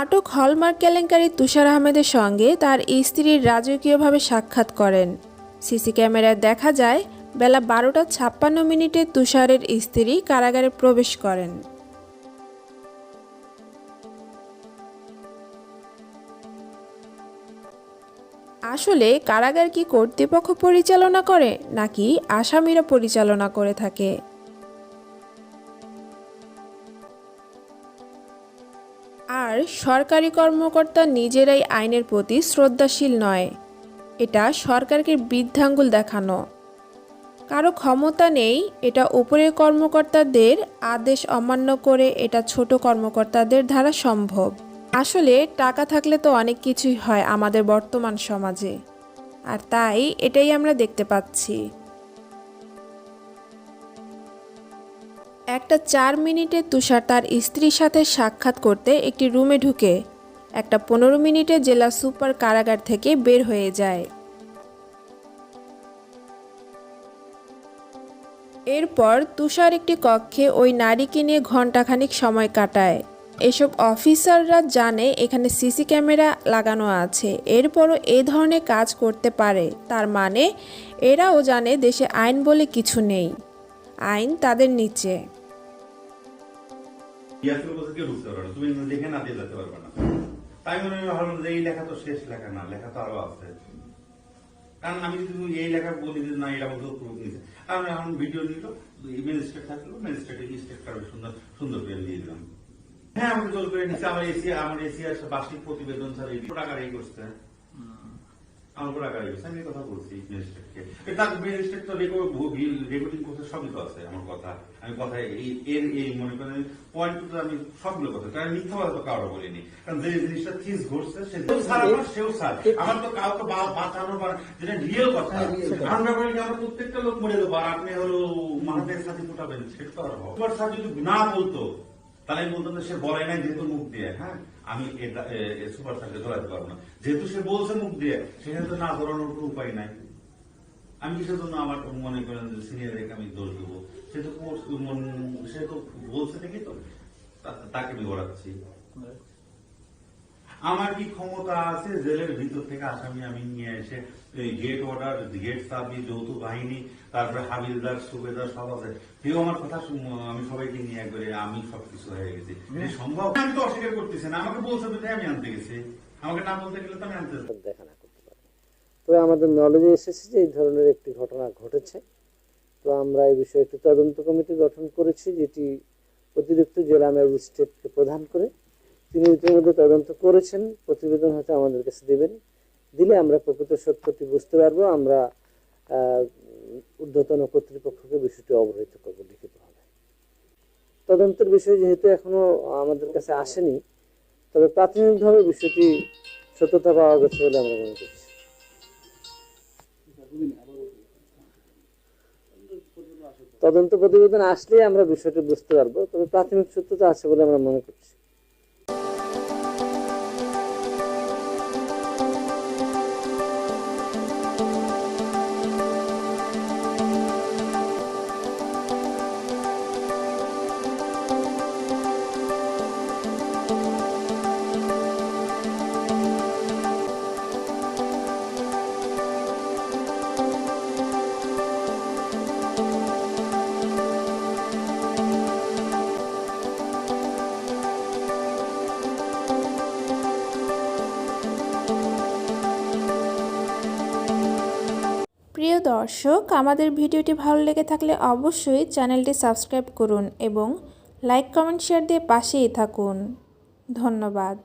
আটক হলমার্ক কেলেঙ্কারি তুষার আহমেদের সঙ্গে তার স্ত্রীর রাজকীয়ভাবে সাক্ষাৎ করেন। সিসি ক্যামেরায় দেখা যায় বেলা 12:56 তুষারের স্ত্রী কারাগারে প্রবেশ করেন। আসলে কারাগার কি কর্তৃপক্ষ পরিচালনা করে নাকি আসামিরা পরিচালনা করে থাকে? আর সরকারি কর্মকর্তা নিজেরাই আইনের প্রতি শ্রদ্ধাশীল নয়, এটা সরকারকে বৃদ্ধাঙ্গুল দেখানো। কারো ক্ষমতা নেই, এটা উপরের কর্মকর্তাদের আদেশ অমান্য করে এটা ছোট কর্মকর্তাদের দ্বারা সম্ভব। আসলে টাকা থাকলে তো অনেক কিছুই হয় আমাদের বর্তমান সমাজে, আর তাই এটাই আমরা দেখতে পাচ্ছি। একটা 4 মিনিটে তুষার তার স্ত্রীর সাথে সাক্ষাৎ করতে একটি রুমে ঢুকে একটা 15 মিনিটে জেলা সুপার কারাগার থেকে বের হয়ে যায়। এরপর তুষার একটি কক্ষে ওই নারীকে নিয়ে ঘণ্টাখানিক সময় কাটায়। এসব অফিসাররা জানে এখানে সিসি ক্যামেরা লাগানো আছে, এরপরও এই ধরনের কাজ করতে পারে। তার মানে এরাও জানে দেশে আইন বলে কিছু নেই, আইন তাদের নিচে। তুমি দেখে না দিয়ে যেতে পারবে না, তাই মনে ভাবলাম যে এই লেখা তো শেষ লেখা না, লেখা তো আরো আছে। কারণ আমি যদি এই লেখা বলি যে না এটা আমাকে প্রুফ নিচ্ছে, আমি এখন ভিডিও নিল, ম্যাজিস্ট্রেট থাকলো, ম্যাজিস্ট্রেটের স্টেট কার্ড সুন্দর করে দিয়ে দিলাম। হ্যাঁ আমাকে জল করে নিচ্ছে, আমার এসিয়ার বার্ষিক প্রতিবেদন স্যার এই টাকা রেই করছে, আমার উপর টাকা রেই করছে। আমি কথা বলছি ম্যাজিস্ট্রেটকে, তার ম্যাজিস্ট্রেট তো রেকর্ডিং করছে, সবই তো আছে আমার কথা। আমি কথা এই মনে করেন পয়েন্ট আমি সবগুলো কথা, কারণ মিথ্যা কথা তো কারো বলিনি। কারণ যে জিনিসটা চিজ ঘটছে সেও স্যার, আমার তো কাউকে বাঁচানোর যেটা রিয়েল কথা। আমার ব্যাপারে আমরা প্রত্যেকটা লোক মরে দেবো, আর আপনি হলো মাথাদের সাথে ফুটাবেন, সেটা তো আর হবে। স্যার যদি না বলতো তাহলে আমি বলতাম সে বলে নাই যেহেতু মুখ দিয়ে, হ্যাঁ আমি সুপার স্যারকে ধরাতে পারবো না। যেহেতু সে বলছে মুখ দিয়ে, সেখানে তো না ধরানোর কোনো উপায় নাই। আমি কিসের জন্য আমার মনে করেন যে সিনিয়র রেখে আমি দোষ দেবো? সে তো বলছে দেখি তো তাকে আমি ধরাচ্ছি। আমার কি ক্ষমতা আছে জেলের ভিতর থেকে আসামি আমি নিয়ে এসে গেট অর্ডার, গেট চাবি, যৌথ বাহিনী, তারপরে হাবিলদার, সুবেদার সব আছে, কেউ আমার কথা আমি সবাইকে নিয়ে একবারে আমি সবকিছু হয়ে গেছি। সম্ভব? আমি তো অস্বীকার করতেছি না, আমাকে বলছে আমি আনতে গেছি, আমাকে না বলতে গেলে তো আমি আনতে দেখা না করতে পারি। তো আমাদের নলেজে এসেছে যে এই ধরনের একটি ঘটনা ঘটেছে। তো আমরা এই বিষয়ে একটি তদন্ত কমিটি গঠন করেছি, যেটি অতিরিক্ত জেলা ম্যাজিস্ট্রেটকে প্রধান করে। তিনি ইতিমধ্যে তদন্ত করেছেন, প্রতিবেদন হয়তো আমাদের কাছে দেবেন, দিলে আমরা প্রকৃত সত্যটি বুঝতে পারবো। আমরা ঊর্ধ্বতন কর্তৃপক্ষকে বিষয়টি অবহিত করবো লিখিতভাবে। তদন্তের বিষয় যেহেতু এখনো আমাদের কাছে আসেনি, তবে প্রাথমিকভাবে বিষয়টি সত্যতা পাওয়া গেছে বলে আমরা মনে করছি। তদন্ত প্রতিবেদন আসলে আমরা বিষয়টি বুঝতে পারবো, তবে প্রাথমিক সত্যতা আছে বলে আমরা মনে করছি। প্রিয় দর্শক, আমাদের ভিডিওটি ভালো লেগে থাকলে অবশ্যই চ্যানেলটি সাবস্ক্রাইব করুন এবং লাইক, কমেন্ট, শেয়ার দিয়ে পাশেই থাকুন। ধন্যবাদ।